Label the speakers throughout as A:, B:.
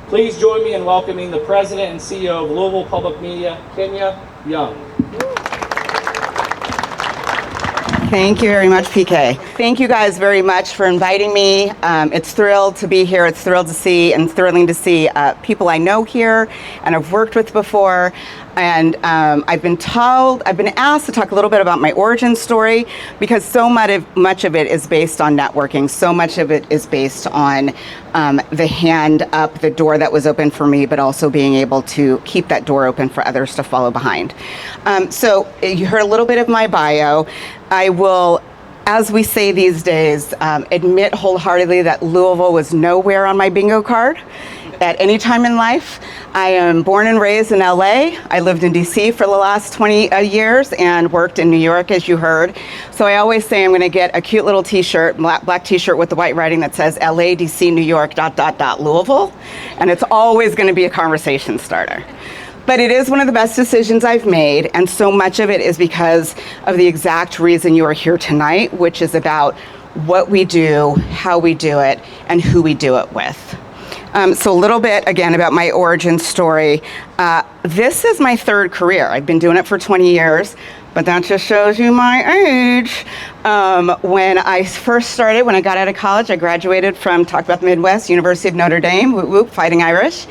A: Please join me in welcoming the President and CEO of Louisville Public Media, Kenya Young.
B: Thank you very much, PK. Thank you guys very much for inviting me. It's thrilled to be here. It's thrilled to see and thrilling to see people I know here and I've worked with before. And I've been asked to talk a little bit about my origin story because so much of it is based on networking. So much of it is based on the hand up, the door that was open for me, but also being able to keep that door open for others to follow behind. So you heard a little bit of my bio. I will, as we say these days, admit wholeheartedly that Louisville was nowhere on my bingo card at any time in life. I am born and raised in LA. I lived in DC for the last 20 years and worked in New York, as you heard. So I always say I'm gonna get a cute little t-shirt, black t-shirt with the white writing that says LA, DC, New York, ... Louisville. And it's always gonna be a conversation starter. But it is one of the best decisions I've made, and so much of it is because of the exact reason you are here tonight, which is about what we do, how we do it, and who we do it with. So a little bit, again, about my origin story. This is my third career. I've been doing it for 20 years, but that just shows you my age. When I first started, when I got out of college, I graduated from, talk about the Midwest, University of Notre Dame, whoop whoop, Fighting Irish.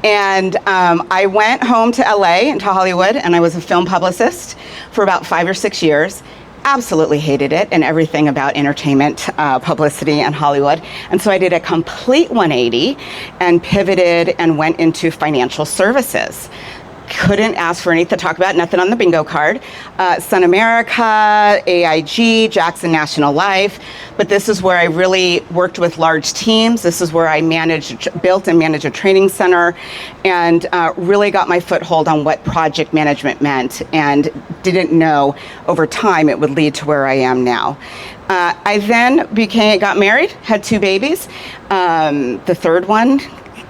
B: And I went home to LA and to Hollywood, and I was a film publicist for about 5 or 6 years. Absolutely hated it and everything about entertainment, publicity, and Hollywood. And so I did a complete 180 and pivoted and went into financial services. Couldn't ask for anything to talk about, nothing on the bingo card. Sun America, AIG, Jackson National Life, but this is where I really worked with large teams. This is where I built and managed a training center and really got my foothold on what project management meant and didn't know over time it would lead to where I am now. I then got married, had 2 babies. The third one,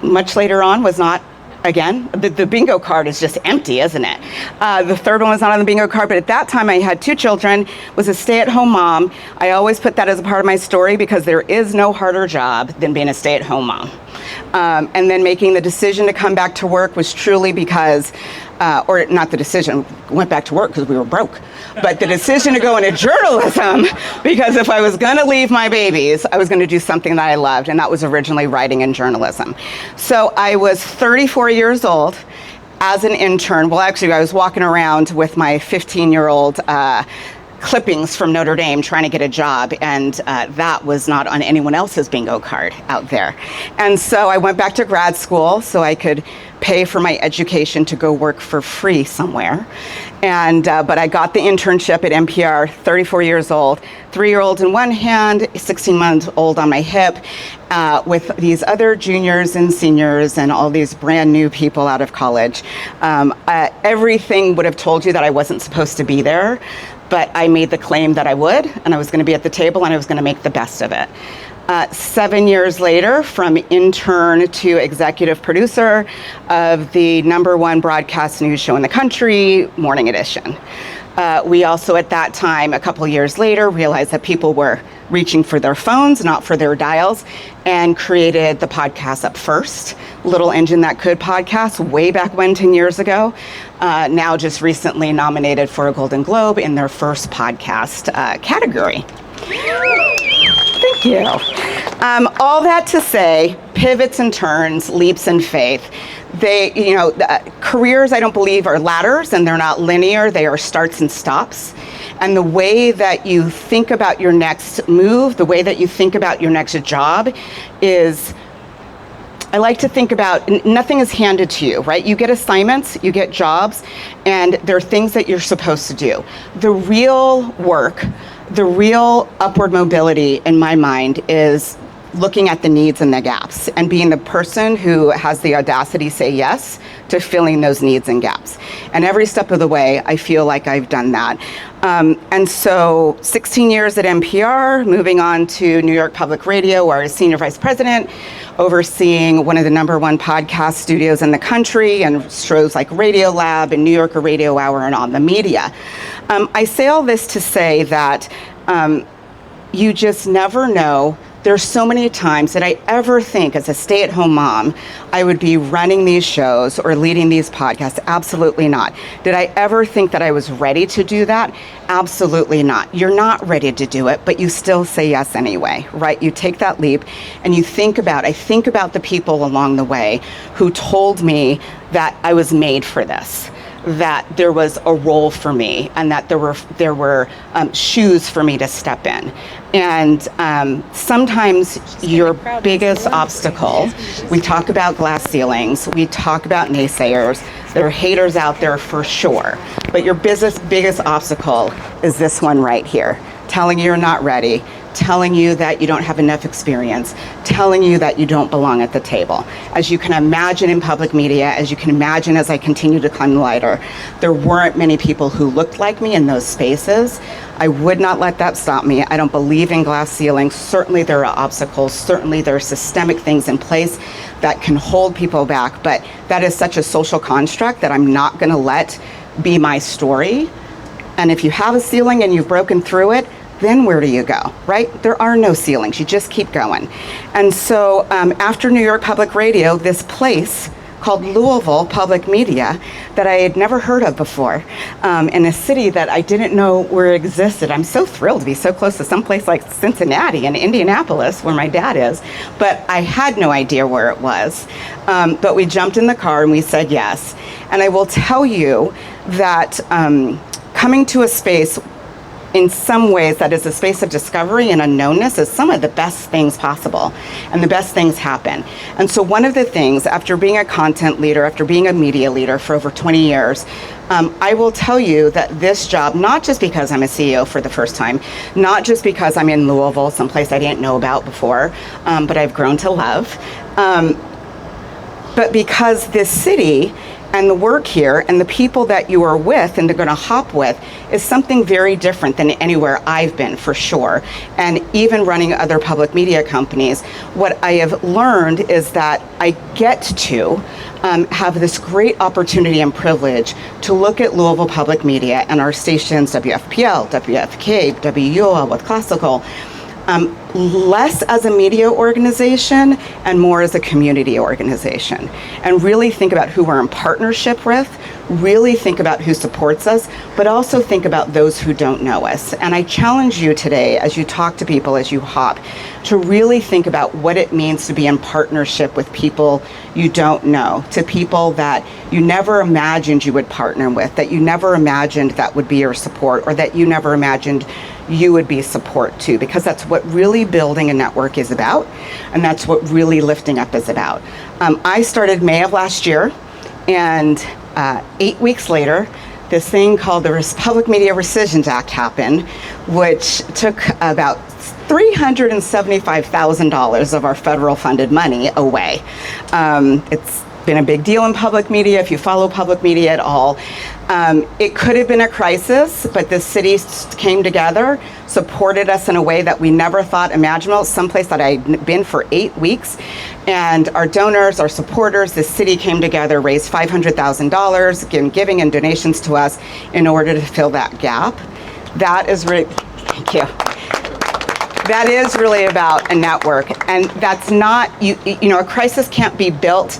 B: much later on, was not. Again, the bingo card is just empty, isn't it? The third one was not on the bingo card, but at that time I had 2 children, was a stay-at-home mom. I always put that as a part of my story because there is no harder job than being a stay-at-home mom. And then making the decision to come back to work was truly because, or not the decision, went back to work because we were broke, but the decision to go into journalism because if I was gonna leave my babies, I was gonna do something that I loved, and that was originally writing and journalism. So I was 34 years old as an intern. Well, actually, I was walking around with my 15-year-old clippings from Notre Dame trying to get a job, and that was not on anyone else's bingo card out there. And so I went back to grad school so I could pay for my education to go work for free somewhere. And but I got the internship at NPR, 34 years old, 3-year-old in one hand, 16 months old on my hip, with these other juniors and seniors and all these brand new people out of college. Everything would have told you that I wasn't supposed to be there, but I made the claim that I would, and I was gonna be at the table and I was gonna make the best of it. 7 years later, from intern to executive producer of the #1 broadcast news show in the country, Morning Edition. We also, at that time, a couple years later, realized that people were reaching for their phones, not for their dials, and created the podcast Up First, Little Engine That Could podcast, way back when, 10 years ago. Now just recently nominated for a Golden Globe in their first podcast category. Thank you. All that to say, pivots and turns, leaps and faith. Careers, I don't believe, are ladders, and they're not linear. They are starts and stops. And the way that you think about your next move, the way that you think about your next job is, I like to think about, nothing is handed to you, right? You get assignments, you get jobs, and there are things that you're supposed to do. The real work, the real upward mobility in my mind is looking at the needs and the gaps and being the person who has the audacity to say yes to filling those needs and gaps. And every step of the way, I feel like I've done that. And so 16 years at NPR, moving on to New York Public Radio, where I was senior vice president, overseeing one of the #1 podcast studios in the country and shows like Radio Lab and New Yorker Radio Hour and On the Media. I say all this to say that you just never know There's so many times that I ever think as a stay-at-home mom, I would be running these shows or leading these podcasts. Absolutely not. Did I ever think that I was ready to do that? Absolutely not. You're not ready to do it, but you still say yes anyway, right? You take that leap and you think about, I think about the people along the way who told me that I was made for this, that there was a role for me, and that there were shoes for me to step in. And sometimes your biggest obstacle, we talk about glass ceilings, we talk about naysayers, there are haters out there for sure, but your biggest obstacle is this one right here, telling you you're not ready, telling you that you don't have enough experience, telling you that you don't belong at the table. As you can imagine in public media, as you can imagine as I continue to climb the ladder, there weren't many people who looked like me in those spaces. I would not let that stop me. I don't believe in glass ceilings. Certainly there are obstacles. Certainly there are systemic things in place that can hold people back, but that is such a social construct that I'm not gonna let be my story. And if you have a ceiling and you've broken through it, then where do you go, right? There are no ceilings, you just keep going. And so after New York Public Radio, this place called Louisville Public Media that I had never heard of before, in a city that I didn't know where it existed. I'm so thrilled to be so close to some place like Cincinnati and Indianapolis, where my dad is, but I had no idea where it was. But we jumped in the car and we said yes. And I will tell you that coming to a space in some ways that is a space of discovery and unknownness is some of the best things possible, and the best things happen. And so one of the things, after being a content leader, after being a media leader for over 20 years, I will tell you that this job, not just because I'm a CEO for the first time, not just because I'm in Louisville, someplace I didn't know about before, but I've grown to love, but because this city and the work here and the people that you are with and they're going to hop with is something very different than anywhere I've been, for sure. And even running other public media companies, what I have learned is that I get to have this great opportunity and privilege to look at Louisville Public Media and our stations, WFPL, WFK, WUL with Classical, less as a media organization and more as a community organization, and really think about who we're in partnership with, really think about who supports us, but also think about those who don't know us. And I challenge you today, as you talk to people, as you hop, to really think about what it means to be in partnership with people you don't know, to people that you never imagined you would partner with, that you never imagined that would be your support, or that you never imagined you would be support to, because that's what really building a network is about, and that's what really lifting up is about. I started May of last year, and 8 weeks later, this thing called the Public Media Rescission Act happened, which took about $375,000 of our federal funded money away. It's been a big deal in public media, if you follow public media at all. It could have been a crisis, but the city came together, supported us in a way that we never thought imaginable, someplace that I'd been for 8 weeks. And our donors, our supporters, the city came together, raised $500,000, giving and donations to us in order to fill that gap. That is really, thank you. That is really about a network. And that's not, you know, a crisis can't be built.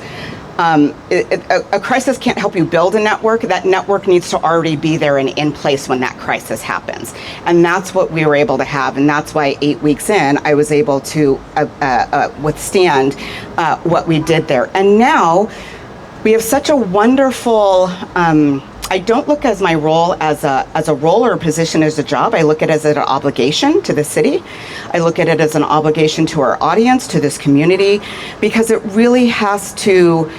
B: A crisis can't help you build a network. That network needs to already be there and in place when that crisis happens. And that's what we were able to have. And that's why 8 weeks in, I was able to withstand what we did there. And now we have such a wonderful, I don't look as my role as a role or a position as a job. I look at it as an obligation to the city. I look at it as an obligation to our audience, to this community, because it really has to,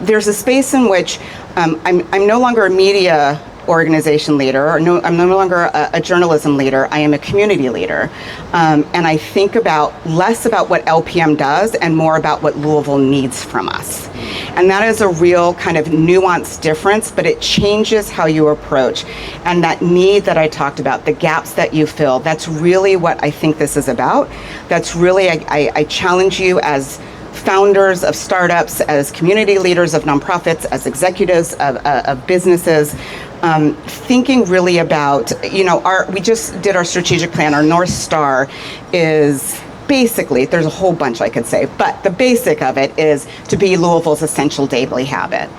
B: there's a space in which I'm no longer a media organization leader, or I'm no longer a journalism leader. I am a community leader. And I think less about what LPM does and more about what Louisville needs from us. And that is a real kind of nuanced difference, but it changes how you approach. And that need that I talked about, the gaps that you fill, that's really what I think this is about. That's really, I challenge you as founders of startups, as community leaders of nonprofits, as executives of businesses, thinking really about, we just did our strategic plan. Our North Star is basically, there's a whole bunch I could say, but the basic of it is to be Louisville's essential daily habit.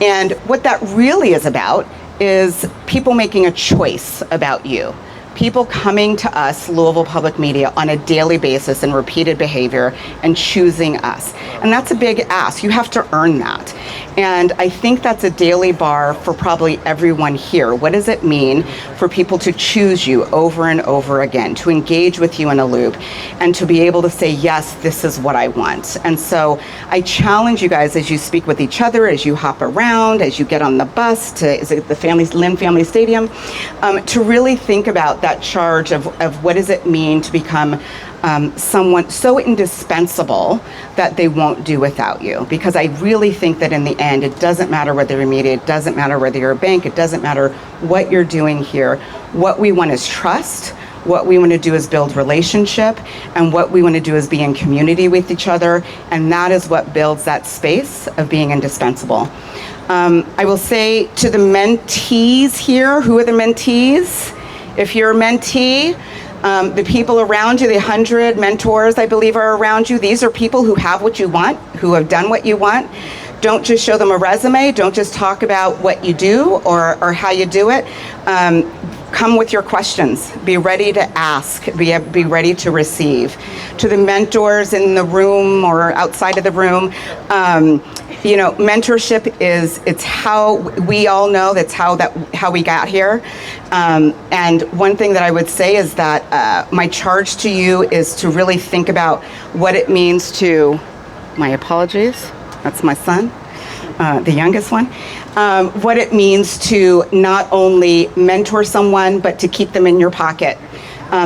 B: And what that really is about is people making a choice about you. People coming to us, Louisville Public Media, on a daily basis in repeated behavior and choosing us. And that's a big ask. You have to earn that. And I think that's a daily bar for probably everyone here. What does it mean for people to choose you over and over again, to engage with you in a loop, and to be able to say, yes, this is what I want? And so I challenge you guys as you speak with each other, as you hop around, as you get on the bus to, is it the Lynn Family Stadium, to really think about that charge of what does it mean to become someone so indispensable that they won't do without you. Because I really think that in the end, it doesn't matter whether you're media, it doesn't matter whether you're a bank, it doesn't matter what you're doing here. What we want is trust. What we want to do is build relationship, and what we want to do is be in community with each other, and that is what builds that space of being indispensable. I will say to the mentees here, who are the mentees? If you're a mentee, the people around you, the 100 mentors I believe are around you, these are people who have what you want, who have done what you want. Don't just show them a resume, don't just talk about what you do or how you do it. Come with your questions. Be ready to ask. Be ready to receive. To the mentors in the room or outside of the room, mentorship it's how we all know that's how we got here. And one thing that I would say is that my charge to you is to really think about what it means to, my apologies, that's my son, the youngest one, what it means to not only mentor someone, but to keep them in your pocket.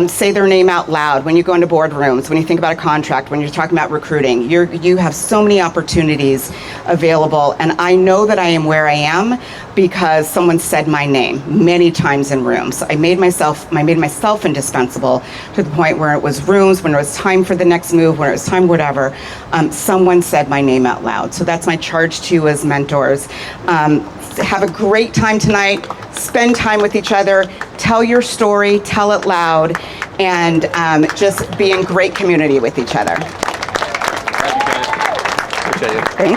B: Say their name out loud when you go into boardrooms, when you think about a contract, when you're talking about recruiting. You have so many opportunities available, and I know that I am where I am because someone said my name many times in rooms. I made myself indispensable to the point where it was rooms, when it was time for the next move, when it was time whatever, someone said my name out loud. So that's my charge to you as mentors. Have a great time tonight. Spend time with each other. Tell your story. Tell it loud. And just be in great community with each other.
A: Appreciate you.
B: Thanks.